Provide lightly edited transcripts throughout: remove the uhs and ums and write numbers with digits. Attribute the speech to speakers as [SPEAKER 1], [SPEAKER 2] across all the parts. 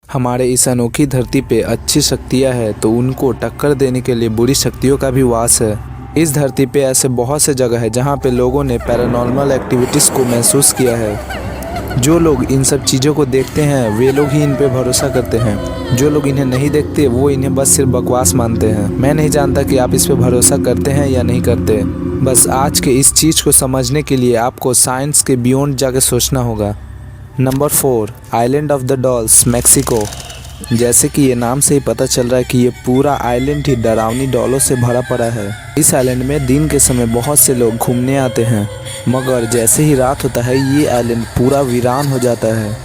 [SPEAKER 1] हमारे इस अनोखी धरती पे अच्छी शक्तियाँ हैं तो उनको टक्कर देने के लिए बुरी शक्तियों का भी वास है। इस धरती पे ऐसे बहुत से जगह है जहाँ पे लोगों ने पैरानॉर्मल एक्टिविटीज़ को महसूस किया है। जो लोग इन सब चीज़ों को देखते हैं वे लोग ही इन पे भरोसा करते हैं। जो लोग इन्हें नहीं देखते वो इन्हें बस सिर्फ बकवास मानते हैं। मैं नहीं जानता कि आप इस पे भरोसा करते हैं या नहीं करते। बस आज के इस चीज़ को समझने के लिए आपको साइंस के बियॉन्ड जाके सोचना होगा। Number 4, island of the dolls, Mexico. जैसे कि ये नाम से ही पता चल रहा है कि ये पूरा आइलैंड ही डरावनी डॉलों से भरा पड़ा है। इस आइलैंड में दिन के समय बहुत से लोग घूमने आते हैं, मगर जैसे ही रात होता है ये आइलैंड पूरा वीरान हो जाता है।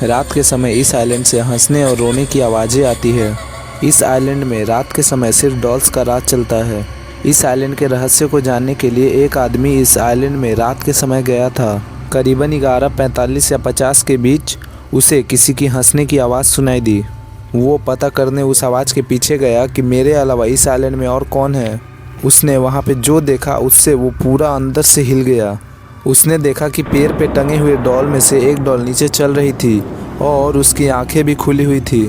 [SPEAKER 1] रात के समय इस आइलैंड से हंसने और रोने की आवाज़ें आती है। इस आइलैंड में रात के समय सिर्फ डॉल्स का राज चलता है। इस आइलैंड के रहस्य को जानने के लिए एक आदमी इस आइलैंड में रात के समय गया था। करीबन 11:45 या 50 के बीच उसे किसी की हंसने की आवाज़ सुनाई दी। वो पता करने उस आवाज़ के पीछे गया कि मेरे अलावा इस आइलैंड में और कौन है। उसने वहाँ पे जो देखा उससे वो पूरा अंदर से हिल गया। उसने देखा कि पैर पे टंगे हुए डॉल में से एक डॉल नीचे चल रही थी और उसकी आंखें भी खुली हुई थी।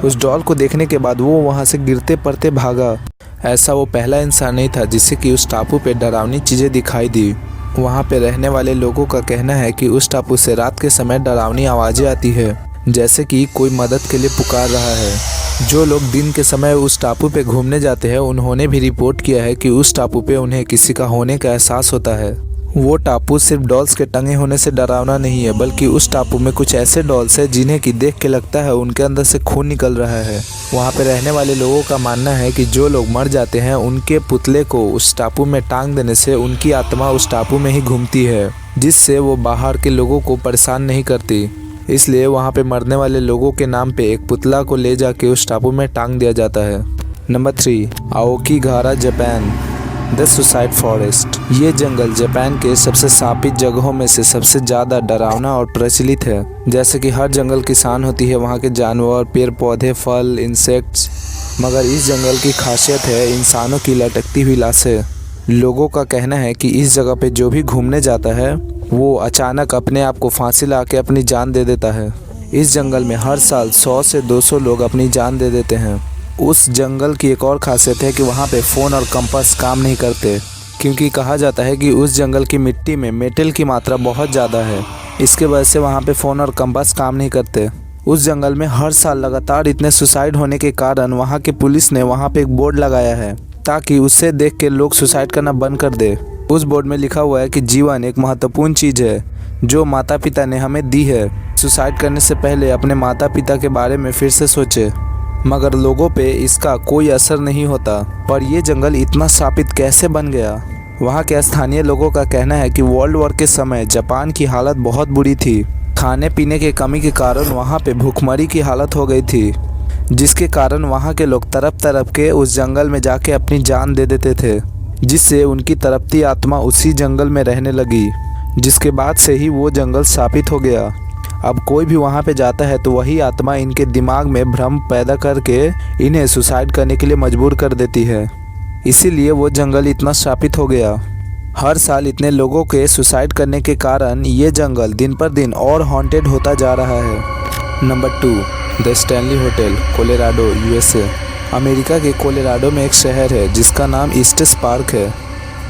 [SPEAKER 1] उस डॉल को देखने के बाद वो वहाँ से गिरते पड़ते भागा। ऐसा वो पहला इंसान नहीं था जिसे कि उस टापू पे डरावनी चीज़ें दिखाई दी। वहाँ पे रहने वाले लोगों का कहना है कि उस टापू से रात के समय डरावनी आवाज़ें आती है, जैसे कि कोई मदद के लिए पुकार रहा है। जो लोग दिन के समय उस टापू पे घूमने जाते हैं उन्होंने भी रिपोर्ट किया है कि उस टापू पे उन्हें किसी का होने का एहसास होता है। वो टापू सिर्फ डॉल्स के टंगे होने से डरावना नहीं है, बल्कि उस टापू में कुछ ऐसे डॉल्स हैं जिन्हें कि देख के लगता है उनके अंदर से खून निकल रहा है। वहाँ पे रहने वाले लोगों का मानना है कि जो लोग मर जाते हैं उनके पुतले को उस टापू में टांग देने से उनकी आत्मा उस टापू में ही घूमती है, जिससे वो बाहर के लोगों को परेशान नहीं करती। इसलिए वहाँ पे मरने वाले लोगों के नाम पे एक पुतला को ले जाके उस टापू में टांग दिया जाता है। Number 3, Aokigahara, Japan, the suicide forest. ये जंगल जापान के सबसे शापित जगहों में से सबसे ज़्यादा डरावना और प्रचलित है। जैसे कि हर जंगल की शान होती है वहाँ के जानवर, पेड़ पौधे, फल, इंसेक्ट्स, मगर इस जंगल की खासियत है इंसानों की लटकती हुई लाशें। लोगों का कहना है कि इस जगह पे जो भी घूमने जाता है वो अचानक अपने आप को फांसी लगा के अपनी जान दे देता है। इस जंगल में हर साल 100 से 200 लोग अपनी जान दे देते हैं। उस जंगल की एक और खासियत है कि वहाँ पे फ़ोन और कंपास काम नहीं करते, क्योंकि कहा जाता है कि उस जंगल की मिट्टी में मेटल की मात्रा बहुत ज़्यादा है। इसके वजह से वहाँ पे फ़ोन और कंपास काम नहीं करते। उस जंगल में हर साल लगातार इतने सुसाइड होने के कारण वहाँ की पुलिस ने वहाँ पे एक बोर्ड लगाया है ताकि उससे देख के लोग सुसाइड करना बंद कर दे। उस बोर्ड में लिखा हुआ है कि जीवन एक महत्वपूर्ण चीज़ है जो माता पिता ने हमें दी है। सुसाइड करने से पहले अपने माता पिता के बारे में फिर से सोचे। मगर लोगों पे इसका कोई असर नहीं होता। पर ये जंगल इतना शापित कैसे बन गया? वहाँ के स्थानीय लोगों का कहना है कि वर्ल्ड वॉर के समय जापान की हालत बहुत बुरी थी। खाने पीने की कमी के कारण वहाँ पे भूखमरी की हालत हो गई थी, जिसके कारण वहाँ के लोग तड़प तड़प के उस जंगल में जाके अपनी जान दे देते थे, जिससे उनकी तड़पती आत्मा उसी जंगल में रहने लगी, जिसके बाद से ही वो जंगल शापित हो गया। अब कोई भी वहाँ पे जाता है तो वही आत्मा इनके दिमाग में भ्रम पैदा करके इन्हें सुसाइड करने के लिए मजबूर कर देती है। इसीलिए वो जंगल इतना शापित हो गया। हर साल इतने लोगों के सुसाइड करने के कारण ये जंगल दिन पर दिन और हॉन्टेड होता जा रहा है। Number 2, the Stanley hotel, Colorado, USA। America के कोलोराडो में एक शहर है जिसका नाम ईस्टेस पार्क है।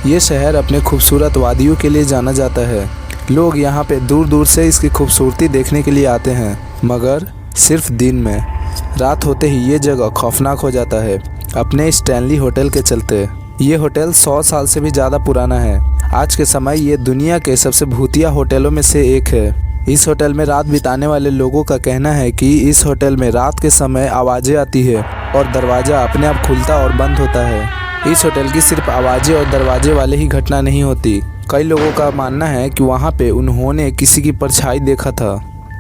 [SPEAKER 1] ये शहर अपने खूबसूरत वादियों के लिए जाना जाता है। लोग यहाँ पे दूर दूर से इसकी खूबसूरती देखने के लिए आते हैं, मगर सिर्फ दिन में। रात होते ही ये जगह खौफनाक हो जाता है अपने स्टैनली होटल के चलते। ये होटल 100 साल से भी ज़्यादा पुराना है। आज के समय ये दुनिया के सबसे भूतिया होटलों में से एक है। इस होटल में रात बिताने वाले लोगों का कहना है कि इस होटल में रात के समय आवाज़ें आती है और दरवाज़ा अपने आप खुलता और बंद होता है। इस होटल की सिर्फ आवाज़ें और दरवाजे वाले ही घटना नहीं होती। कई लोगों का मानना है कि वहाँ पे उन्होंने किसी की परछाई देखा था,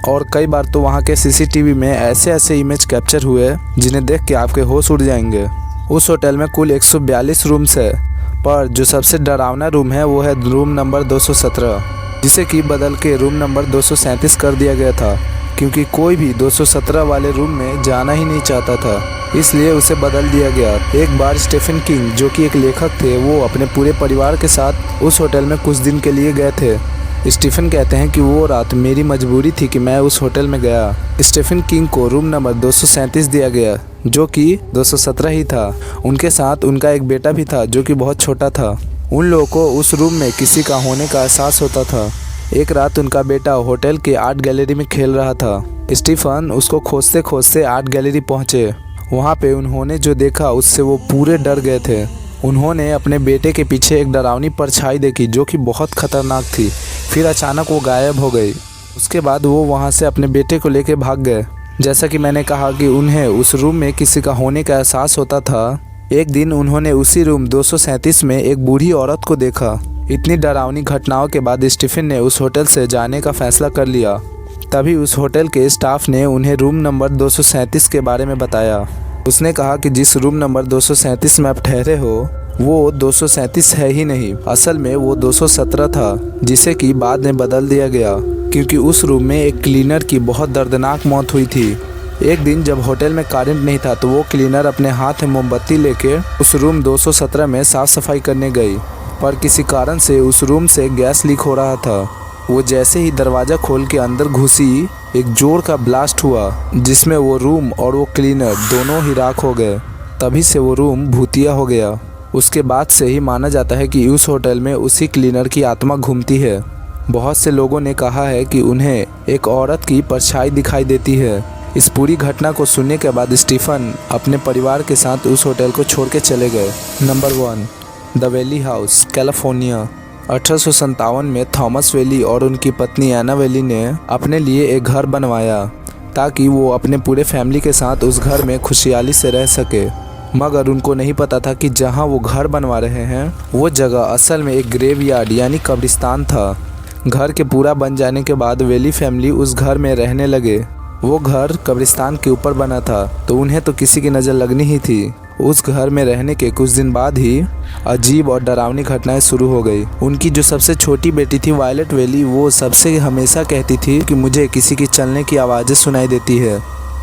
[SPEAKER 1] और कई बार तो वहाँ के CCTV में ऐसे ऐसे इमेज कैप्चर हुए जिन्हें देख के आपके होश उड़ जाएंगे। उस होटल में कुल 142 रूम्स है, पर जो सबसे डरावना रूम है वो है रूम नंबर 217, जिसे कि बदल के रूम नंबर 237 कर दिया गया था, क्योंकि कोई भी 217 वाले रूम में जाना ही नहीं चाहता था, इसलिए उसे बदल दिया गया। एक बार स्टीफन किंग, जो कि एक लेखक थे, वो अपने पूरे परिवार के साथ उस होटल में कुछ दिन के लिए गए थे। स्टीफन कहते हैं कि वो रात मेरी मजबूरी थी कि मैं उस होटल में गया। स्टीफन किंग को रूम नंबर 237 दिया गया जो कि 217 ही था। उनके साथ उनका एक बेटा भी था जो कि बहुत छोटा था। उन लोगों को उस रूम में किसी का होने का एहसास होता था। एक रात उनका बेटा होटल के आर्ट गैलरी में खेल रहा था। स्टीफन उसको खोजते खोजते आर्ट गैलरी पहुंचे। वहां पे उन्होंने जो देखा उससे वो पूरे डर गए थे। उन्होंने अपने बेटे के पीछे एक डरावनी परछाई देखी जो कि बहुत खतरनाक थी। फिर अचानक वो गायब हो गई। उसके बाद वो वहां से अपने बेटे को लेकर भाग गए। जैसा कि मैंने कहा कि उन्हें उस रूम में किसी का होने का एहसास होता था। एक दिन उन्होंने उसी रूम 237 में एक बूढ़ी औरत को देखा। इतनी डरावनी घटनाओं के बाद स्टीफन ने उस होटल से जाने का फैसला कर लिया। तभी उस होटल के स्टाफ ने उन्हें रूम नंबर 237 के बारे में बताया। उसने कहा कि जिस रूम नंबर 237 में आप ठहरे हो वो 237 है ही नहीं, असल में वो 217 था, जिसे कि बाद में बदल दिया गया क्योंकि उस रूम में एक क्लीनर की बहुत दर्दनाक मौत हुई थी। एक दिन जब होटल में करंट नहीं था तो वो क्लीनर अपने हाथ में मोमबत्ती लेके उस रूम 217 में साफ सफाई करने गई, पर किसी कारण से उस रूम से गैस लीक हो रहा था। वो जैसे ही दरवाज़ा खोल के अंदर घुसी, एक जोर का ब्लास्ट हुआ जिसमें वो रूम और वो क्लीनर दोनों ही राख हो गए। तभी से वो रूम भूतिया हो गया। उसके बाद से ही माना जाता है कि उस होटल में उसी क्लीनर की आत्मा घूमती है। बहुत से लोगों ने कहा है कि उन्हें एक औरत की परछाई दिखाई देती है। इस पूरी घटना को सुनने के बाद स्टीफन अपने परिवार के साथ उस होटल को छोड़ के चले गए। Number 1, the valley house, California. 1857 में थॉमस वैली और उनकी पत्नी एना वैली ने अपने लिए एक घर बनवाया ताकि वो अपने पूरे फैमिली के साथ उस घर में खुशहाली से रह सके। मगर उनको नहीं पता था कि जहां वो घर बनवा रहे हैं वो जगह असल में एक ग्रेवयार्ड यानी कब्रिस्तान था। घर के पूरा बन जाने के बाद वैली फैमिली उस घर में रहने लगे। वो घर कब्रिस्तान के ऊपर बना था तो उन्हें तो किसी की नज़र लगनी ही थी। उस घर में रहने के कुछ दिन बाद ही अजीब और डरावनी घटनाएं शुरू हो गई। उनकी जो सबसे छोटी बेटी थी वायलेट वैली, वो सबसे हमेशा कहती थी कि मुझे किसी की चलने की आवाज़ें सुनाई देती है,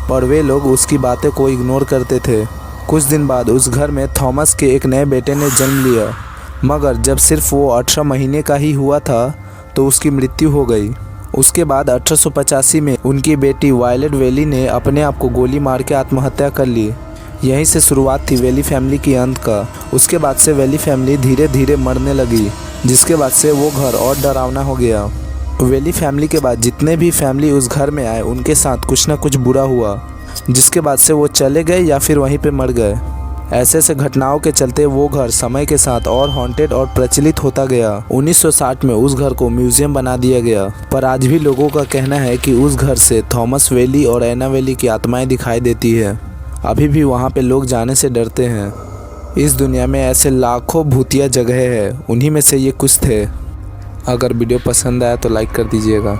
[SPEAKER 1] पर वे लोग उसकी बातें को इग्नोर करते थे। कुछ दिन बाद उस घर में थॉमस के एक नए बेटे ने जन्म लिया, मगर जब सिर्फ वो 18 महीने का ही हुआ था तो उसकी मृत्यु हो गई। उसके बाद 1885 में उनकी बेटी वायलेट वैली ने अपने आप को गोली मार के आत्महत्या कर ली। यहीं से शुरुआत थी वैली फैमिली की अंत का। उसके बाद से वैली फैमिली धीरे धीरे मरने लगी, जिसके बाद से वो घर और डरावना हो गया। वैली फैमिली के बाद जितने भी फैमिली उस घर में आए उनके साथ कुछ ना कुछ बुरा हुआ, जिसके बाद से वो चले गए या फिर वहीं पे मर गए। ऐसे ऐसे घटनाओं के चलते वो घर समय के साथ और हॉन्टेड और प्रचलित होता गया। 1960 में उस घर को म्यूजियम बना दिया गया, पर आज भी लोगों का कहना है कि उस घर से थॉमस वैली और एना वैली की आत्माएं दिखाई देती है। अभी भी वहाँ पे लोग जाने से डरते हैं। इस दुनिया में ऐसे लाखों भूतिया जगह है, उन्हीं में से ये कुछ थे। अगर वीडियो पसंद आया तो लाइक कर दीजिएगा।